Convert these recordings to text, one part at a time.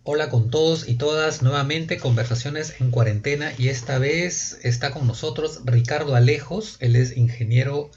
Hola con todos y todas, nuevamente conversaciones en cuarentena y esta vez está con nosotros Ricardo Alejos, él es ingeniero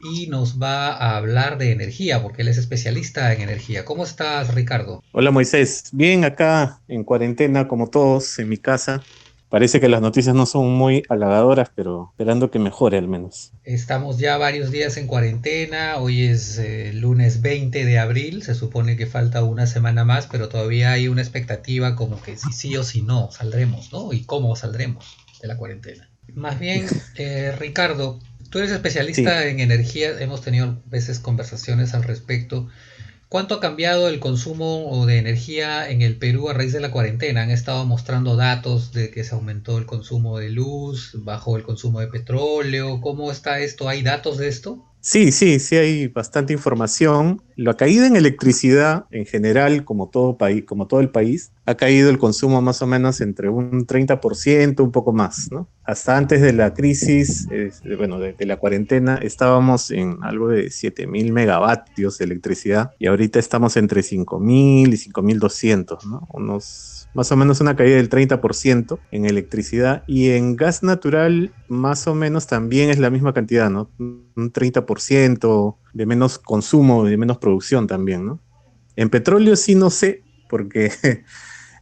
y nos va a hablar de energía porque él es especialista en energía. ¿Cómo estás, Ricardo? Hola Moisés, bien acá en cuarentena como todos en mi casa. Parece que las noticias no son muy halagadoras, pero esperando que mejore al menos. Estamos ya varios días en cuarentena, hoy es lunes 20 de abril, se supone que falta una semana más, pero todavía hay una expectativa como que si sí o si no saldremos, ¿no? Y cómo saldremos de la cuarentena. Más bien, Ricardo, tú eres Sí, especialista en energía, hemos tenido veces conversaciones al respecto. ¿Cuánto ha cambiado el consumo de energía en el Perú a raíz de la cuarentena? Han estado mostrando datos de que se aumentó el consumo de luz, bajó el consumo de petróleo. ¿Cómo está esto? ¿Hay datos de esto? sí hay bastante información. La caída en electricidad en general, como todo país, como todo el país, ha caído el consumo más o menos entre un 30%, un poco más, ¿no? Hasta antes de la crisis, bueno, de la cuarentena, estábamos en algo de 7.000 megavatios de electricidad y ahorita estamos entre 5.000 y 5.200, ¿no? Más o menos una caída del 30% en electricidad y en gas natural más o menos también es la misma cantidad, ¿no? Un 30% de menos consumo, de menos producción también, ¿no? En petróleo sí no sé, porque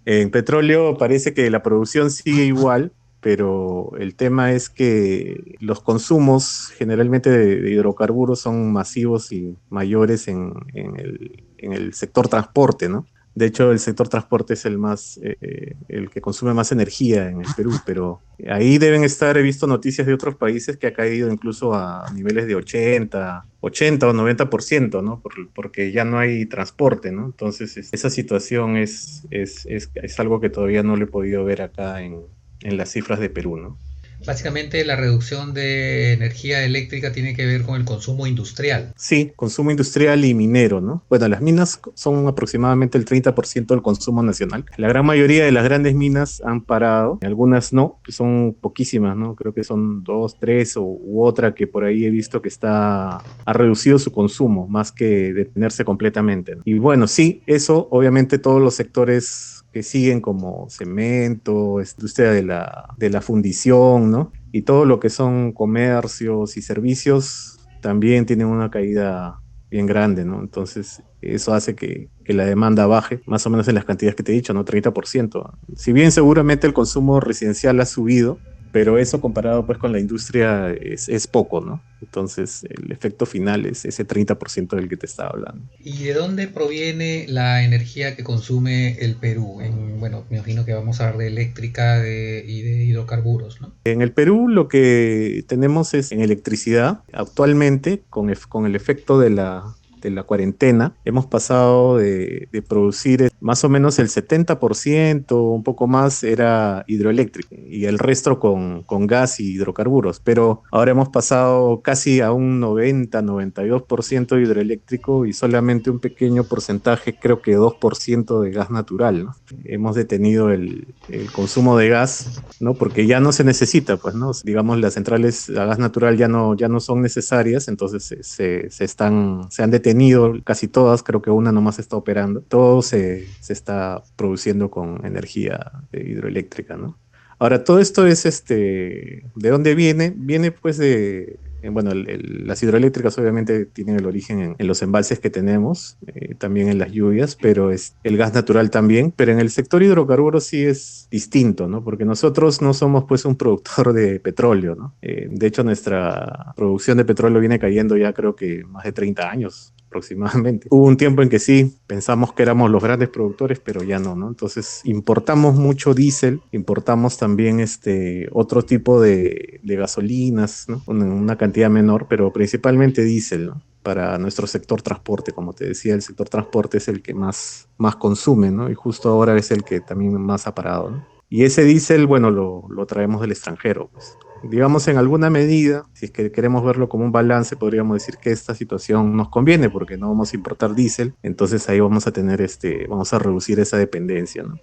en petróleo parece que la producción sigue igual, pero el tema es que los consumos generalmente de hidrocarburos son masivos y mayores en el sector transporte, ¿no? De hecho, el sector transporte es el que consume más energía en el Perú, pero ahí deben estar, he visto noticias de otros países que ha caído incluso a niveles de 80 o 90%, ¿no? Porque ya no hay transporte, ¿no? Entonces, esa situación es algo que todavía no lo he podido ver acá en las cifras de Perú, ¿no? Básicamente la reducción de energía eléctrica tiene que ver con el consumo industrial. Sí, consumo industrial y minero, ¿no? Bueno, las minas son aproximadamente el 30% del consumo nacional. La gran mayoría de las grandes minas han parado, algunas no, que son poquísimas, ¿no? Creo que son dos, tres u otra que por ahí he visto que ha reducido su consumo más que detenerse completamente, ¿no? Y bueno, sí, eso obviamente todos los sectores que siguen como cemento, industria de la fundición, ¿no? Y todo lo que son comercios y servicios también tienen una caída bien grande, ¿no? Entonces, eso hace que la demanda baje, más o menos en las cantidades que te he dicho, ¿no? 30%. Si bien seguramente el consumo residencial ha subido, pero eso comparado pues con la industria es poco, ¿no? Entonces, el efecto final es ese 30% del que te estaba hablando. ¿Y de dónde proviene la energía que consume el Perú? Bueno, me imagino que vamos a hablar de eléctrica y de hidrocarburos, ¿no? En el Perú lo que tenemos es en electricidad, actualmente con el efecto de la cuarentena, hemos pasado de producir más o menos el 70%, un poco más, era hidroeléctrico y el resto con gas y hidrocarburos. Pero ahora hemos pasado casi a un 90-92% hidroeléctrico y solamente un pequeño porcentaje, creo que 2% de gas natural, ¿no? Hemos detenido el consumo de gas, ¿no? Porque ya no se necesita, pues, ¿no? Digamos, las centrales a gas natural ya no son necesarias, entonces se han detenido casi todas, creo que una nomás está operando. Todo se está produciendo con energía hidroeléctrica, ¿no? Ahora, todo esto ¿de dónde viene? Viene pues bueno, las hidroeléctricas obviamente tienen el origen en los embalses que tenemos, también en las lluvias, pero es el gas natural también, pero en el sector hidrocarburos sí es distinto, ¿no? Porque nosotros no somos pues un productor de petróleo, ¿no? De hecho, nuestra producción de petróleo viene cayendo ya creo que más de 30 años aproximadamente. Hubo un tiempo en que sí, pensamos que éramos los grandes productores, pero ya no, ¿no? Entonces importamos mucho diésel, importamos también otro tipo de gasolinas, ¿no? Una cantidad menor, pero principalmente diésel, ¿no? Para nuestro sector transporte, como te decía, el sector transporte es el que más consume, ¿no? Y justo ahora es el que también más ha parado, ¿no? Y ese diésel, bueno, lo traemos del extranjero, pues. Digamos, en alguna medida, si es que queremos verlo como un balance, podríamos decir que esta situación nos conviene porque no vamos a importar diésel, entonces ahí vamos a tener vamos a reducir esa dependencia, ¿no?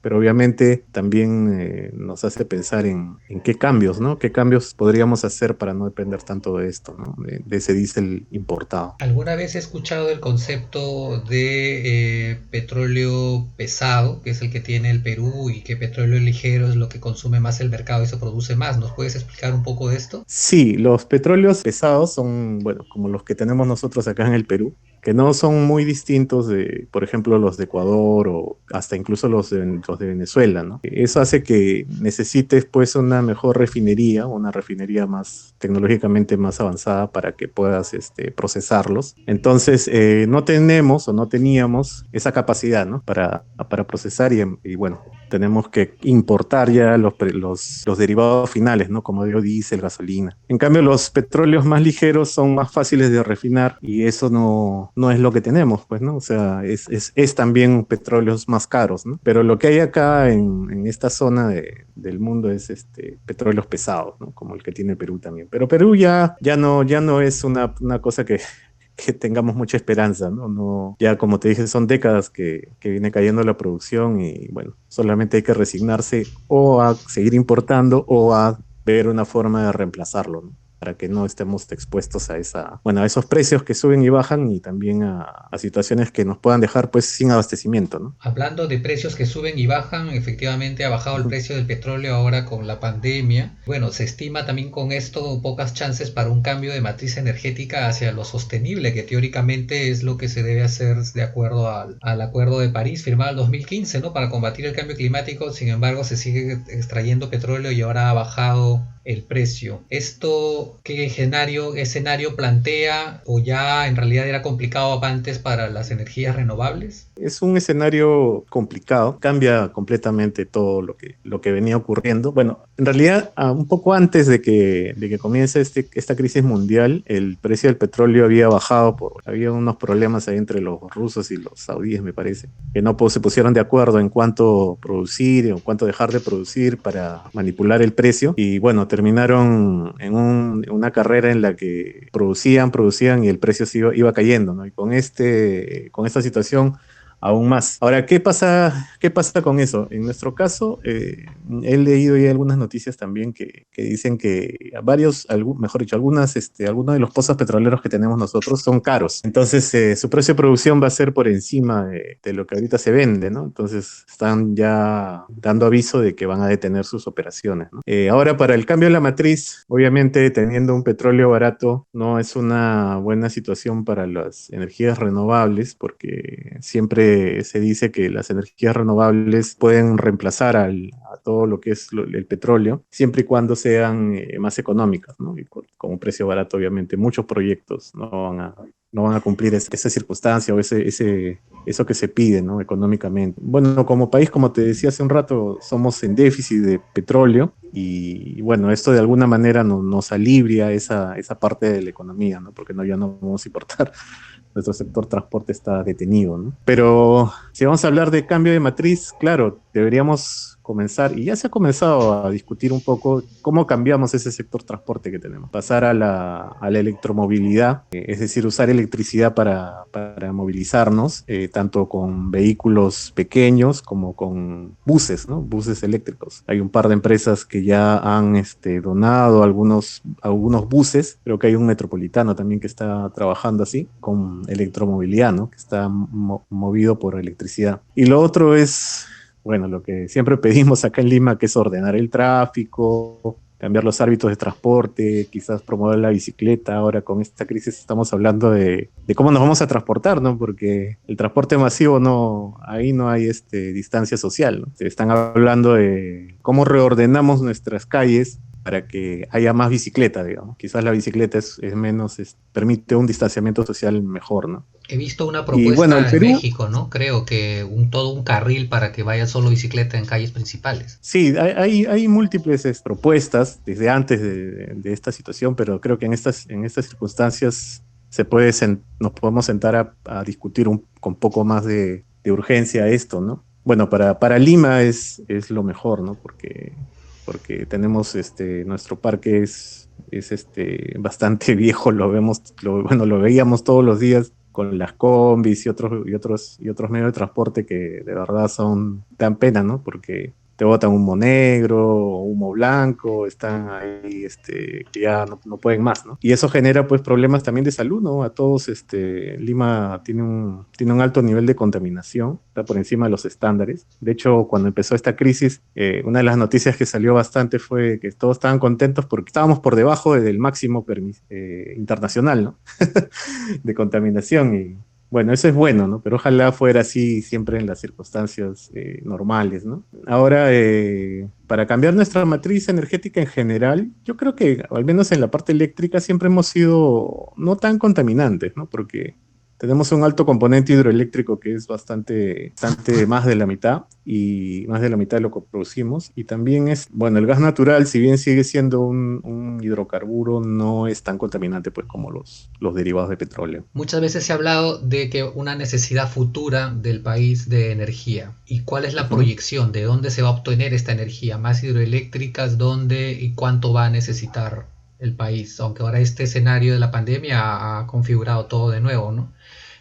pero obviamente también nos hace pensar en qué cambios, ¿no? ¿Qué cambios podríamos hacer para no depender tanto de esto, ¿no? De ese diésel importado. Alguna vez he escuchado el concepto de petróleo pesado, que es el que tiene el Perú, y que petróleo ligero es lo que consume más el mercado y se produce más. ¿Nos puedes explicar un poco de esto? Sí, los petróleos pesados son, bueno, como los que tenemos nosotros acá en el Perú, que no son muy distintos de, por ejemplo, los de Ecuador o hasta incluso los de Venezuela, ¿no? Eso hace que necesites pues una mejor refinería, una refinería más tecnológicamente más avanzada para que puedas procesarlos. Entonces, no tenemos o no teníamos esa capacidad, ¿no? Para procesar y bueno, tenemos que importar ya los derivados finales, ¿no? Como biodiesel, gasolina. En cambio, los petróleos más ligeros son más fáciles de refinar y eso no es lo que tenemos, pues, ¿no? O sea, es también petróleos más caros, ¿no? Pero lo que hay acá en esta zona del mundo es petróleos pesados, ¿no? Como el que tiene Perú también. Pero Perú ya no es una cosa que tengamos mucha esperanza, ¿no? No, ya como te dije, son décadas que viene cayendo la producción y bueno, solamente hay que resignarse o a seguir importando o a ver una forma de reemplazarlo, ¿no? Para que no estemos expuestos bueno, a esos precios que suben y bajan y también a situaciones que nos puedan dejar pues sin abastecimiento, ¿no? Hablando de precios que suben y bajan, efectivamente ha bajado el precio del petróleo ahora con la pandemia. Bueno, se estima también con esto pocas chances para un cambio de matriz energética hacia lo sostenible, que teóricamente es lo que se debe hacer de acuerdo al Acuerdo de París firmado en 2015, ¿no? Para combatir el cambio climático. Sin embargo, se sigue extrayendo petróleo y ahora ha bajado el precio. ¿Esto qué escenario plantea o ya en realidad era complicado antes para las energías renovables? Es un escenario complicado, cambia completamente todo lo que venía ocurriendo. Bueno, en realidad, un poco antes de que comience esta crisis mundial, el precio del petróleo había bajado, había unos problemas ahí entre los rusos y los saudíes, me parece, que no se pusieron de acuerdo en cuánto producir o cuánto dejar de producir para manipular el precio. Y bueno, terminaron en una carrera en la que producían y el precio iba cayendo, ¿no? Y con esta situación aún más. Ahora, qué pasa con eso? En nuestro caso, he leído ya algunas noticias también que dicen que mejor dicho, algunos de los pozos petroleros que tenemos nosotros son caros. Entonces, su precio de producción va a ser por encima de lo que ahorita se vende, ¿no? Entonces, están ya dando aviso de que van a detener sus operaciones, ¿no? Ahora, para el cambio de la matriz, obviamente, teniendo un petróleo barato, no es una buena situación para las energías renovables, porque siempre se dice que las energías renovables pueden reemplazar a todo lo que es el petróleo, siempre y cuando sean más económicas, ¿no? Y con un precio barato, obviamente, muchos proyectos no van a cumplir esa circunstancia o eso que se pide, ¿no? Económicamente. Bueno, como país, como te decía hace un rato, somos en déficit de petróleo y bueno, esto de alguna manera nos alivia esa parte de la economía, ¿no? Porque ya no vamos a importar. Nuestro sector transporte está detenido, ¿no? Pero si vamos a hablar de cambio de matriz, claro, deberíamos comenzar, y ya se ha comenzado a discutir un poco cómo cambiamos ese sector transporte que tenemos. Pasar a la electromovilidad, es decir, usar electricidad para movilizarnos, tanto con vehículos pequeños como con buses, ¿no? Buses eléctricos. Hay un par de empresas que ya han donado algunos buses, creo que hay un metropolitano también que está trabajando así, con electromovilidad, ¿no? Que está movido por electricidad. Y lo otro es, bueno, lo que siempre pedimos acá en Lima, que es ordenar el tráfico, cambiar los hábitos de transporte, quizás promover la bicicleta. Ahora con esta crisis estamos hablando de cómo nos vamos a transportar, ¿no? Porque el transporte masivo ahí no hay distancia social, ¿no? Están hablando de cómo reordenamos nuestras calles para que haya más bicicleta, digamos. Quizás la bicicleta es menos, permite un distanciamiento social mejor, ¿no? He visto una Y bueno, el propuesta en Perú, México, ¿no? Creo que todo un carril para que vaya solo bicicleta en calles principales. sí, hay múltiples propuestas desde antes de esta situación, pero creo que en estas circunstancias nos podemos sentar a discutir con poco más de urgencia esto, ¿no? Bueno, para Lima es lo mejor, ¿no? Porque tenemos nuestro parque es bastante viejo, bueno, lo veíamos todos los días con las combis y otros medios de transporte que de verdad dan pena, ¿no? Porque te botan humo negro, humo blanco, están ahí, que ya no pueden más, ¿no? Y eso genera, pues, problemas también de salud, ¿no? A todos, Lima tiene un alto nivel de contaminación, está por encima de los estándares. De hecho, cuando empezó esta crisis, una de las noticias que salió bastante fue que todos estaban contentos porque estábamos por debajo del máximo internacional, ¿no? De contaminación y bueno, eso es bueno, ¿no? Pero ojalá fuera así siempre en las circunstancias normales, ¿no? Ahora, para cambiar nuestra matriz energética en general, yo creo que, al menos en la parte eléctrica, siempre hemos sido no tan contaminantes, ¿no? Porque tenemos un alto componente hidroeléctrico que es bastante más de la mitad y más de la mitad de lo que producimos. Y también bueno, el gas natural, si bien sigue siendo un hidrocarburo, no es tan contaminante pues como los derivados de petróleo. Muchas veces se ha hablado de que una necesidad futura del país de energía. ¿Y cuál es la Ujú. proyección? ¿De dónde se va a obtener esta energía? ¿Más hidroeléctricas? ¿Dónde y cuánto va a necesitar el país? Aunque ahora este escenario de la pandemia ha configurado todo de nuevo, ¿no?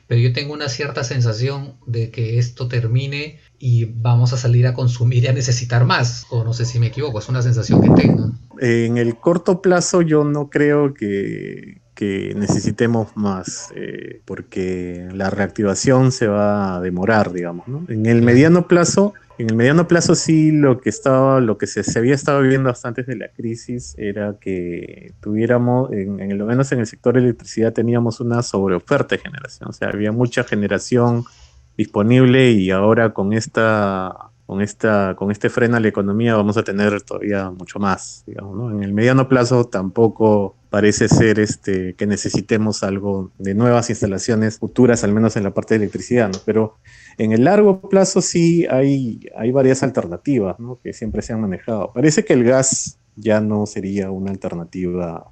Pero yo tengo una cierta sensación de que esto termine y vamos a salir a consumir y a necesitar más. O no sé si me equivoco, es una sensación que tengo. En el corto plazo yo no creo que necesitemos más, porque la reactivación se va a demorar, digamos, ¿no? Claro. En el mediano plazo sí lo que se había estado viendo hasta antes de la crisis era que tuviéramos, lo menos en el sector de electricidad teníamos una sobreoferta de generación, o sea, había mucha generación disponible y ahora con este freno a la economía vamos a tener todavía mucho más, digamos, ¿no? En el mediano plazo tampoco parece ser que necesitemos algo de nuevas instalaciones futuras, al menos en la parte de electricidad, ¿no? Pero en el largo plazo sí hay varias alternativas, ¿no? Que siempre se han manejado. Parece que el gas ya no sería una alternativa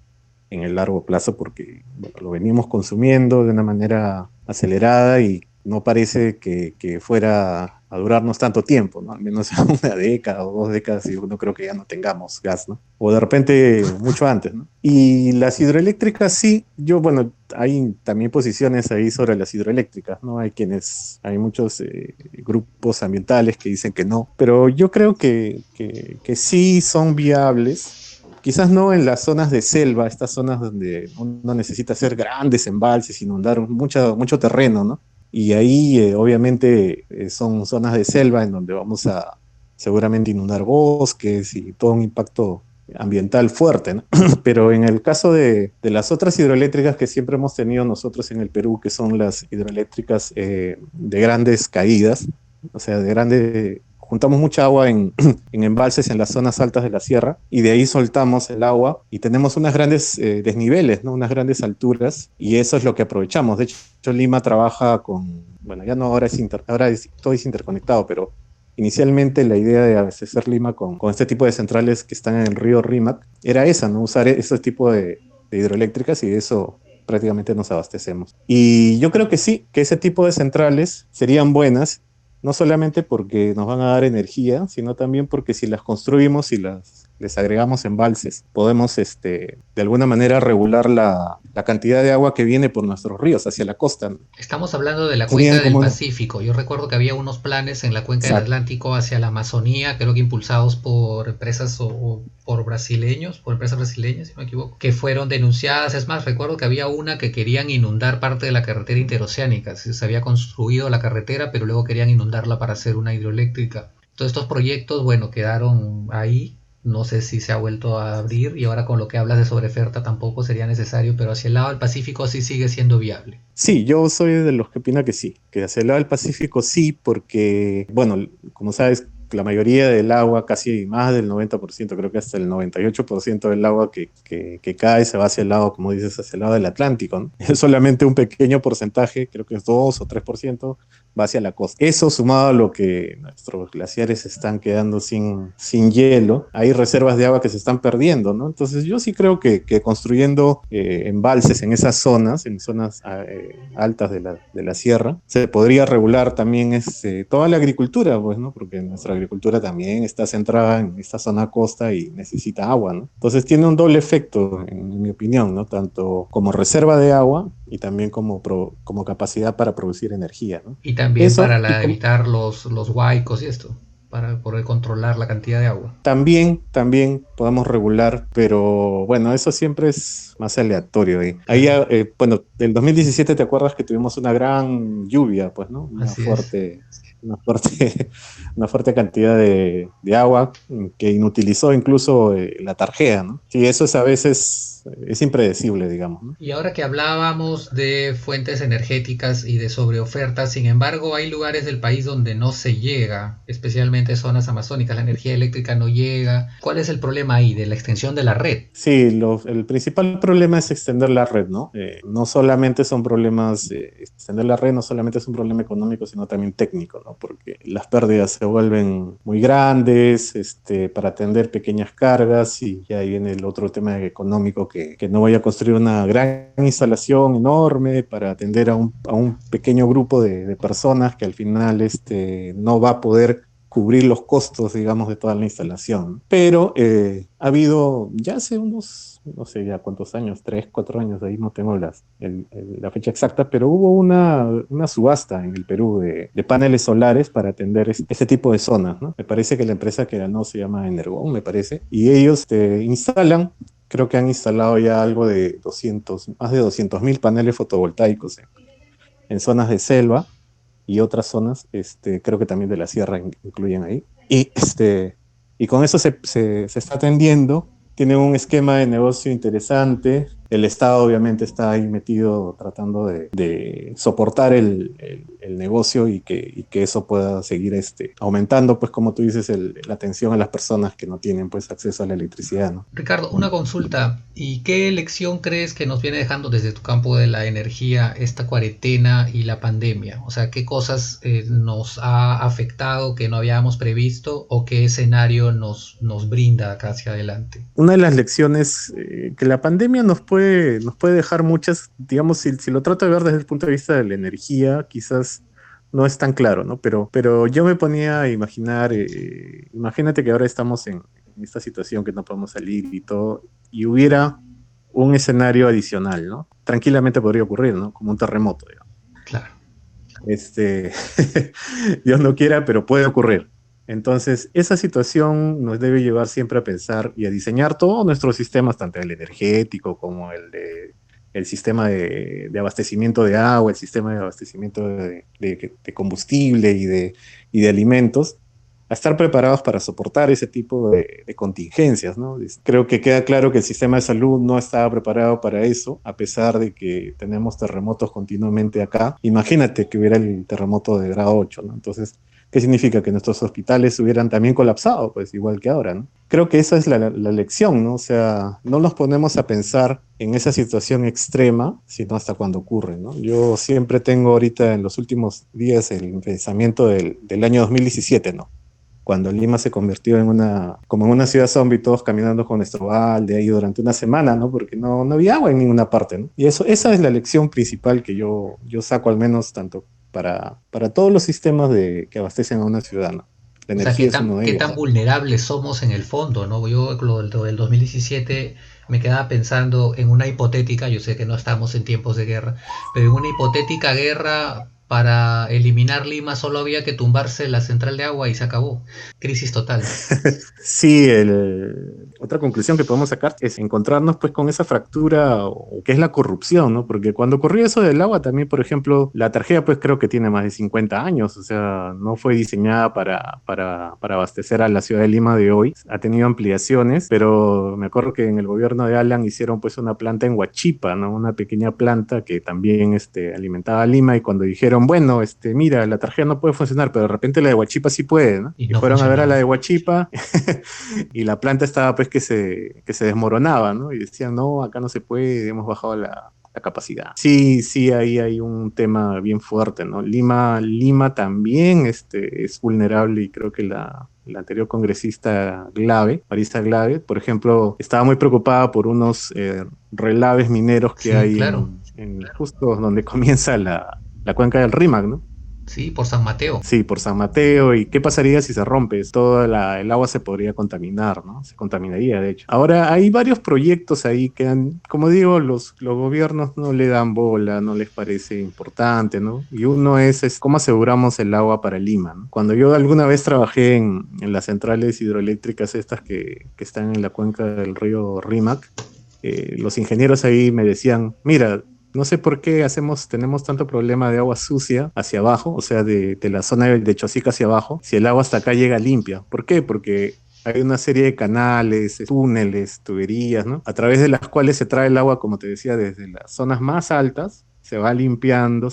en el largo plazo porque bueno, lo venimos consumiendo de una manera acelerada y no parece que fuera a durarnos tanto tiempo, ¿no? Al menos una década o 2 décadas y no creo que ya no tengamos gas, ¿no? O de repente mucho antes, ¿no? Y las hidroeléctricas sí, bueno, hay también posiciones ahí sobre las hidroeléctricas, ¿no? Hay muchos grupos ambientales que dicen que no, pero yo creo que sí son viables. Quizás no en las zonas de selva, estas zonas donde uno necesita hacer grandes embalses, inundar mucho terreno, ¿no? Y ahí obviamente son zonas de selva en donde vamos a seguramente inundar bosques y todo un impacto ambiental fuerte, ¿no? Pero en el caso de las otras hidroeléctricas que siempre hemos tenido nosotros en el Perú, que son las hidroeléctricas de grandes caídas, o sea, juntamos mucha agua en embalses en las zonas altas de la sierra y de ahí soltamos el agua y tenemos unas grandes desniveles, ¿no? Unas grandes alturas y eso es lo que aprovechamos. De hecho, Lima trabaja bueno, ya no, todo es interconectado, pero inicialmente la idea de abastecer Lima con este tipo de centrales que están en el río Rímac era esa, ¿no? Usar ese tipo de hidroeléctricas y de eso prácticamente nos abastecemos. Y yo creo que sí, que ese tipo de centrales serían buenas no solamente porque nos van a dar energía, sino también porque si las construimos y les agregamos embalses, podemos de alguna manera regular la cantidad de agua que viene por nuestros ríos hacia la costa, ¿no? Estamos hablando de la Serían cuenca del como... Pacífico. Yo recuerdo que había unos planes en la cuenca del Exacto. Atlántico hacia la Amazonía, creo que impulsados por empresas o por brasileños, por empresas brasileñas, si no me equivoco, que fueron denunciadas. Es más, recuerdo que había una que querían inundar parte de la carretera interoceánica. Se había construido la carretera, pero luego querían inundarla para hacer una hidroeléctrica. Todos estos proyectos, bueno, quedaron ahí. No sé si se ha vuelto a abrir y ahora con lo que hablas de sobreoferta tampoco sería necesario, pero hacia el lado del Pacífico sí sigue siendo viable. Sí, yo soy de los que opina que sí, que hacia el lado del Pacífico sí, porque, bueno, como sabes, la mayoría del agua, casi más del 90%, creo que hasta el 98% del agua que cae se va hacia el lado, como dices, hacia el lado del Atlántico, ¿no? Es solamente un pequeño porcentaje, creo que es 2 o 3%, va hacia la costa. Eso sumado a lo que nuestros glaciares están quedando sin hielo, hay reservas de agua que se están perdiendo, ¿no? Entonces yo sí creo que construyendo embalses en esas zonas, en zonas altas de la sierra, se podría regular también toda la agricultura, pues, ¿no? Porque nuestra agricultura también está centrada en esta zona costa y necesita agua, ¿no? Entonces tiene un doble efecto, en mi opinión, ¿no? Tanto como reserva de agua y también como capacidad para producir energía, ¿no? Y también Eso, para y evitar los huaicos y esto, para poder controlar la cantidad de agua. también podemos regular, pero bueno, eso siempre es más aleatorio. Ahí, Claro, bueno, del 2017 te acuerdas que tuvimos una gran lluvia, pues, ¿no? así es. Una fuerte, una fuerte cantidad de agua que inutilizó incluso la tarjea, ¿no? Sí, eso es a veces, es impredecible, digamos, ¿no? Y ahora que hablábamos de fuentes energéticas y de sobreoferta, sin embargo, hay lugares del país donde no se llega, especialmente zonas amazónicas, la energía eléctrica no llega. ¿Cuál es el problema ahí de la extensión de la red? Sí, el principal problema es extender la red, ¿no? No solamente son problemas, extender la red no solamente es un problema económico, sino también técnico, ¿no? Porque las pérdidas se vuelven muy grandes, para atender pequeñas cargas y ya ahí viene el otro tema económico que no voy a construir una gran instalación enorme para atender a un pequeño grupo de personas que al final, no va a poder cubrir los costos, digamos, de toda la instalación. Pero ha habido ya hace unos, no sé ya cuántos años, 3, 4 años, ahí no tengo la fecha exacta, pero hubo una subasta en el Perú de paneles solares para atender este tipo de zonas, ¿no? Me parece que la empresa que ganó se llama Energón, me parece, y ellos instalan. Creo que han instalado ya algo de 200, más de 200.000 paneles fotovoltaicos en zonas de selva y otras zonas, creo que también de la sierra incluyen ahí. Y con eso se está atendiendo, tiene un esquema de negocio interesante. El Estado obviamente está ahí metido tratando de soportar el negocio y que eso pueda seguir aumentando, pues como tú dices, la atención a las personas que no tienen pues acceso a la electricidad, ¿no? Ricardo, una consulta. ¿Y qué lección crees que nos viene dejando desde tu campo de la energía esta cuarentena y la pandemia? O sea, ¿qué cosas nos ha afectado que no habíamos previsto o qué escenario nos brinda acá hacia adelante? Una de las lecciones que la pandemia nos puede dejar muchas, digamos, si lo trato de ver desde el punto de vista de la energía, quizás no es tan claro, ¿no? Pero yo me ponía a imaginar, imagínate que ahora estamos en esta situación que no podemos salir y todo, y hubiera un escenario adicional, ¿no? Tranquilamente podría ocurrir, ¿no? Como un terremoto, digamos. Claro. Este, Dios no quiera, pero puede ocurrir. Entonces, esa situación nos debe llevar siempre a pensar y a diseñar todos nuestros sistemas, tanto el energético como el sistema de abastecimiento de agua, el sistema de abastecimiento de combustible y de alimentos, a estar preparados para soportar ese tipo de contingencias, ¿no? Creo que queda claro que el sistema de salud no estaba preparado para eso, a pesar de que tenemos terremotos continuamente acá. Imagínate que hubiera el terremoto de grado 8, ¿no? Entonces, ¿qué significa? Que nuestros hospitales hubieran también colapsado, pues igual que ahora, ¿no? Creo que esa es la lección, ¿no? O sea, no nos ponemos a pensar en esa situación extrema, sino hasta cuando ocurre, ¿no? Yo siempre tengo ahorita en los últimos días el pensamiento del año 2017, ¿no? Cuando Lima se convirtió como en una ciudad zombie, todos caminando con nuestro balde ahí durante una semana, ¿no? Porque no había agua en ninguna parte, ¿no? Y esa es la lección principal que yo saco, al menos tanto para todos los sistemas que abastecen a una ciudad, ¿no? La O sea, energía es uno de qué ellos. tan vulnerables somos en el fondo, ¿no? Yo lo del 2017 me quedaba pensando en una hipotética, yo sé que no estamos en tiempos de guerra, pero en una hipotética guerra para eliminar Lima solo había que tumbarse la central de agua y se acabó. Crisis total. Sí, otra conclusión que podemos sacar es encontrarnos pues con esa fractura o que es la corrupción, ¿no? Porque cuando ocurrió eso del agua también, por ejemplo, la tarjeta pues creo que tiene más de 50 años, o sea, no fue diseñada para abastecer a la ciudad de Lima de hoy, ha tenido ampliaciones, pero me acuerdo que en el gobierno de Alan hicieron pues una planta en Huachipa, ¿no? Una pequeña planta que también alimentaba a Lima y cuando dijeron, bueno, mira, la tarjeta no puede funcionar, pero de repente la de Huachipa sí puede, ¿no? Y Y no fueron a ver a la funcionaba. de Huachipa y la planta estaba pues que se desmoronaba, ¿no? Y decían, no, acá no se puede, hemos bajado la capacidad. Sí, sí, ahí hay un tema bien fuerte, ¿no? Lima también es vulnerable y creo que la anterior congresista Glave, Marisa Glave, por ejemplo, estaba muy preocupada por unos relaves mineros que Sí, hay claro. en justo donde comienza la cuenca del Rímac, ¿no? Sí, por San Mateo. Sí, por San Mateo. ¿Y qué pasaría si se rompe? El agua se podría contaminar, ¿no? Se contaminaría, de hecho. Ahora, hay varios proyectos ahí que como digo, los gobiernos no le dan bola, no les parece importante, ¿no? Y uno es cómo aseguramos el agua para Lima, ¿no? Cuando yo alguna vez trabajé en las centrales hidroeléctricas estas que están en la cuenca del río Rímac, los ingenieros ahí me decían, mira, no sé por qué tenemos tanto problema de agua sucia hacia abajo, o sea, de la zona de Chosica hacia abajo, si el agua hasta acá llega limpia. ¿Por qué? Porque hay una serie de canales, túneles, tuberías, ¿no? A través de las cuales se trae el agua, como te decía, desde las zonas más altas, se va limpiando,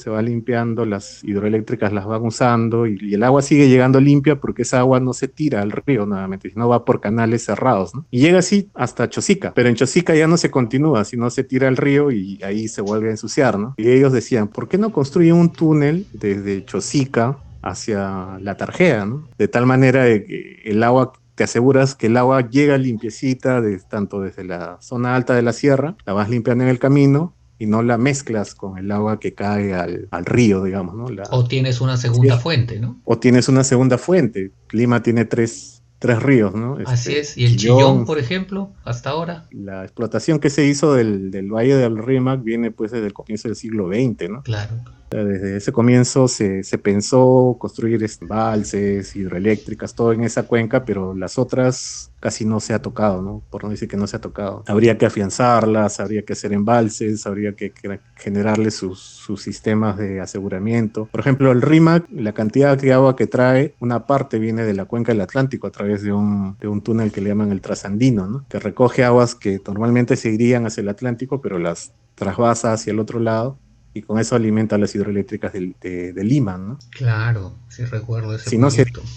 las hidroeléctricas las van usando y el agua sigue llegando limpia porque esa agua no se tira al río nuevamente, sino va por canales cerrados, ¿no? Y llega así hasta Chosica, pero en Chosica ya no se continúa, sino se tira al río y ahí se vuelve a ensuciar, ¿no? Y ellos decían, ¿por qué no construyen un túnel desde Chosica hacia la Tarjea, ¿no? De tal manera de que el agua te aseguras que el agua llega limpiecita tanto desde la zona alta de la sierra, la vas limpiando en el camino y no la mezclas con el agua que cae al río, digamos, ¿no? O tienes una Sí. segunda fuente, ¿no? O tienes una segunda fuente. Lima tiene tres ríos, ¿no? Así es. Y el Chillón, Chillón. por ejemplo, hasta ahora. La explotación que se hizo del Valle del Rímac viene pues desde el comienzo del siglo XX, ¿no? Claro. Desde ese comienzo se pensó construir embalses, hidroeléctricas, todo en esa cuenca, pero las otras casi no se ha tocado, ¿no? Por no decir que no se ha tocado. Habría que afianzarlas, habría que hacer embalses, habría que generarle sus sistemas de aseguramiento. Por ejemplo, el RIMAC, la cantidad de agua que trae, una parte viene de la cuenca del Atlántico a través de un túnel que le llaman el Trasandino, ¿no? Que recoge aguas que normalmente se irían hacia el Atlántico, pero las trasvasa hacia el otro lado y con eso alimenta las hidroeléctricas de Lima, ¿no? Claro, sí recuerdo ese Si no sería proyecto.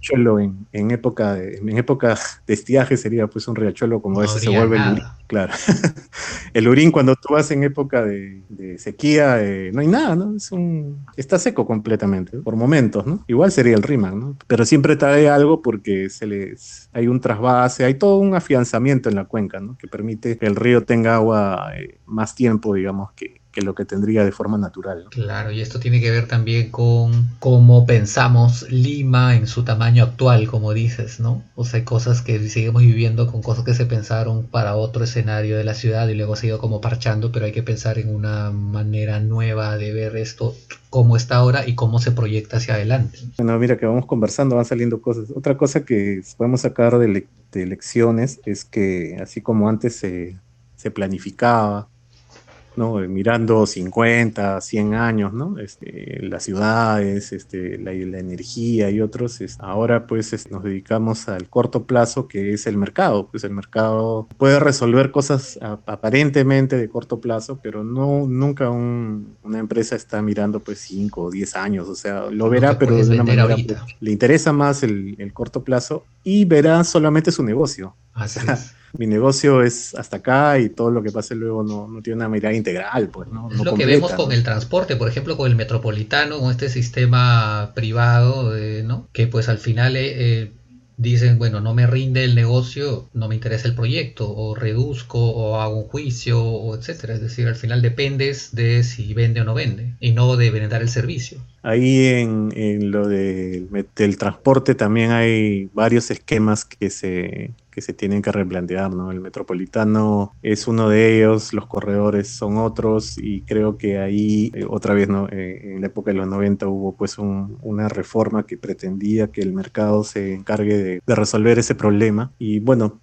riachuelo en época de estiaje sería pues un riachuelo como a No veces se habría vuelve el Lurín, nada. claro. El Lurín cuando tú vas en época de sequía no hay nada, ¿no? Está seco completamente, por momentos, ¿no? Igual sería el Rímac, ¿no? Pero siempre trae algo porque hay un trasvase, hay todo un afianzamiento en la cuenca, ¿no? Que permite que el río tenga agua más tiempo, digamos, que lo que tendría de forma natural, ¿no? Claro, y esto tiene que ver también con cómo pensamos Lima en su tamaño actual, como dices, ¿no? O sea, hay cosas que seguimos viviendo con cosas que se pensaron para otro escenario de la ciudad y luego se ha ido como parchando, pero hay que pensar en una manera nueva de ver esto, cómo está ahora y cómo se proyecta hacia adelante. Bueno, mira que vamos conversando, van saliendo cosas. Otra cosa que podemos sacar de lecciones es que así como antes se planificaba, ¿no? Mirando 50, 100 años, ¿no? Las ciudades, la energía y otros, ahora pues nos dedicamos al corto plazo que es el mercado. Pues el mercado puede resolver cosas aparentemente de corto plazo, pero nunca una empresa está mirando pues 5 o 10 años, o sea, lo Lo que verá, pero puedes de una vender manera, pues, ahorita. le interesa más el corto plazo y verá solamente su negocio. O Así sea, es. mi negocio es hasta acá y todo lo que pase luego no tiene una mirada integral, pues, ¿no? Es No lo que vemos completa, con ¿no? el transporte, por ejemplo, con el metropolitano, con este sistema privado, ¿no? Que pues al final dicen, bueno, no me rinde el negocio, no me interesa el proyecto, o reduzco, o hago un juicio, o etcétera. Es decir, al final dependes de si vende o no vende, y no de brindar el servicio. Ahí en lo del transporte también hay varios esquemas que se tienen que replantear, ¿no? El metropolitano es uno de ellos, los corredores son otros, y creo que ahí, otra vez, ¿no? En la época de los 90 hubo pues una reforma que pretendía que el mercado se encargue de resolver ese problema. Y bueno,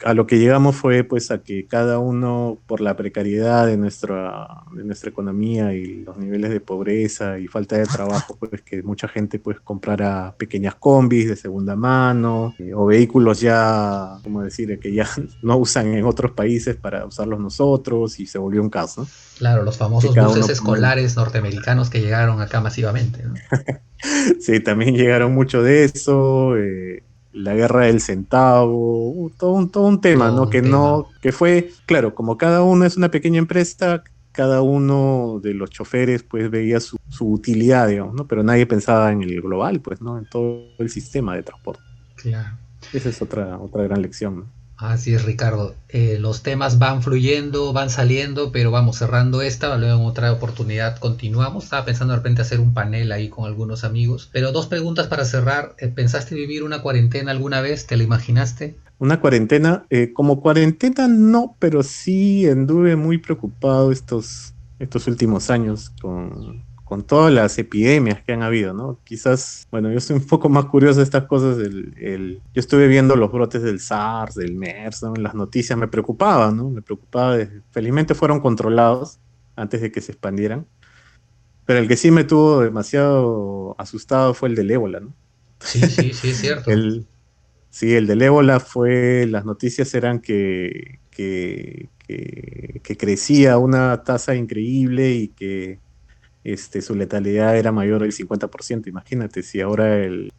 a lo que llegamos fue pues a que cada uno, por la precariedad de nuestra economía y los niveles de pobreza y falta de trabajo, pues que mucha gente pues comprara pequeñas combis de segunda mano, o vehículos ya, como decir, que ya no usan en otros países para usarlos nosotros, y se volvió un caos, ¿no? Claro, los Que famosos cada buses uno pone. escolares norteamericanos que llegaron acá masivamente, ¿no? Sí, también llegaron mucho de eso, la guerra del centavo, todo un tema, Todo ¿no? un tema. Que fue, claro, como cada uno es una pequeña empresa, cada uno de los choferes pues veía su utilidad, digamos, ¿no? Pero nadie pensaba en el global, pues, ¿no? En todo el sistema de transporte. Claro. Esa es otra gran lección, ¿no? Así es, Ricardo. Los temas van fluyendo, van saliendo, pero vamos cerrando esta, luego en otra oportunidad continuamos. Estaba pensando de repente hacer un panel ahí con algunos amigos. Pero dos preguntas para cerrar. ¿Pensaste vivir una cuarentena alguna vez? ¿Te la imaginaste? Una cuarentena, como cuarentena no, pero sí anduve muy preocupado estos últimos años con todas las epidemias que han habido, ¿no? Quizás, bueno, yo soy un poco más curioso de estas cosas. Yo estuve viendo los brotes del SARS, del MERS, ¿no? En las noticias me preocupaba, ¿no? Me preocupaba. Felizmente fueron controlados antes de que se expandieran, pero el que sí me tuvo demasiado asustado fue el del ébola, ¿no? Sí, sí, sí, es cierto. El, Sí, el del ébola las noticias eran que crecía a una tasa increíble y que su letalidad era mayor del 50%. Imagínate, si ahora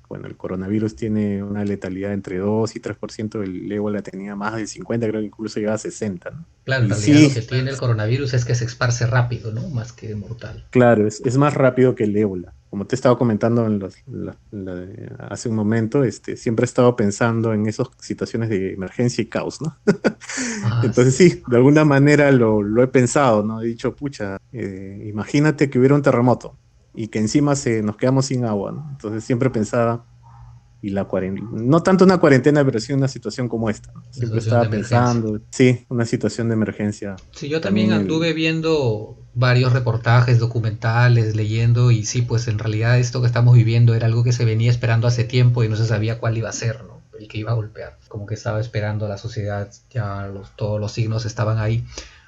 bueno, el coronavirus tiene una letalidad entre 2 y 3%, el ébola tenía más del 50, creo que incluso llegaba a 60, ¿no? Claro, en Y realidad lo sí, que tiene el coronavirus es que se esparce rápido, ¿no? Más que mortal. claro, es más rápido que el ébola. Como te estaba comentando hace un momento, siempre he estado pensando en esas situaciones de emergencia y caos, ¿no? Ah, Entonces sí. sí, de alguna manera lo he pensado, ¿no? He dicho, pucha, imagínate que hubiera un terremoto y que encima nos quedamos sin agua, ¿no? Entonces siempre pensaba, y la cuarentena, no tanto una cuarentena, pero sí una situación como esta, ¿no? Una Siempre situación de estaba emergencia. pensando, sí, una situación de emergencia. Sí, yo también También anduve viendo varios reportajes, documentales, leyendo y sí, pues en realidad esto que estamos viviendo era algo que se venía esperando hace tiempo y no se sabía cuál iba a ser, ¿no? El que iba a golpear. Como que estaba esperando a la sociedad, ya todos los signos estaban ahí.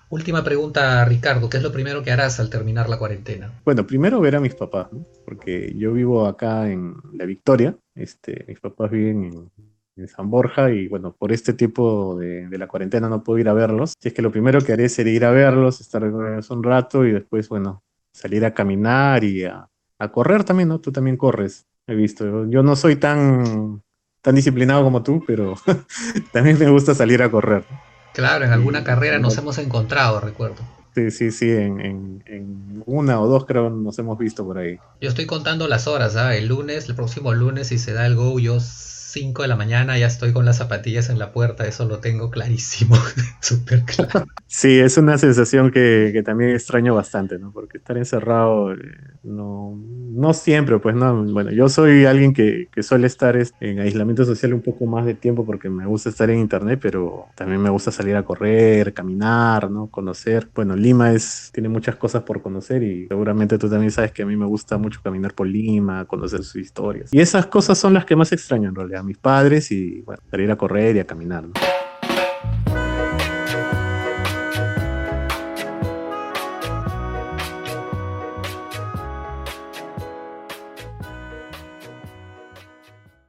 Última pregunta, Ricardo, ¿qué es lo primero que harás al terminar la cuarentena? bueno, primero ver a mis papás, ¿no? Porque yo vivo acá en La Victoria, mis papás viven en San Borja y bueno, por este tipo de la cuarentena no puedo ir a verlos. Así es que lo primero que haré sería ir a verlos, estar con ellos un rato y después, bueno, salir a caminar y a correr también, ¿no? Tú también corres, he visto. Yo no soy tan disciplinado como tú, pero también me gusta salir a correr, ¿no? Claro, en alguna Y carrera nos hemos encontrado, recuerdo. sí, sí, sí, en una o dos creo nos hemos visto por ahí. Yo estoy contando las horas, ¿ah? El lunes, el próximo lunes, si se da el go, yo 5 de la mañana ya estoy con las zapatillas en la puerta, eso lo tengo clarísimo, súper claro. Sí, es una sensación que también extraño bastante, ¿no? Porque estar encerrado, no siempre, pues no. Bueno, yo soy alguien que suele estar en aislamiento social un poco más de tiempo porque me gusta estar en internet, pero también me gusta salir a correr, caminar, ¿no? Conocer. Bueno, Lima tiene muchas cosas por conocer y seguramente tú también sabes que a mí me gusta mucho caminar por Lima, conocer sus historias. Y esas cosas son las que más extraño en realidad, mis padres y, bueno, salir a correr y a caminar, ¿no?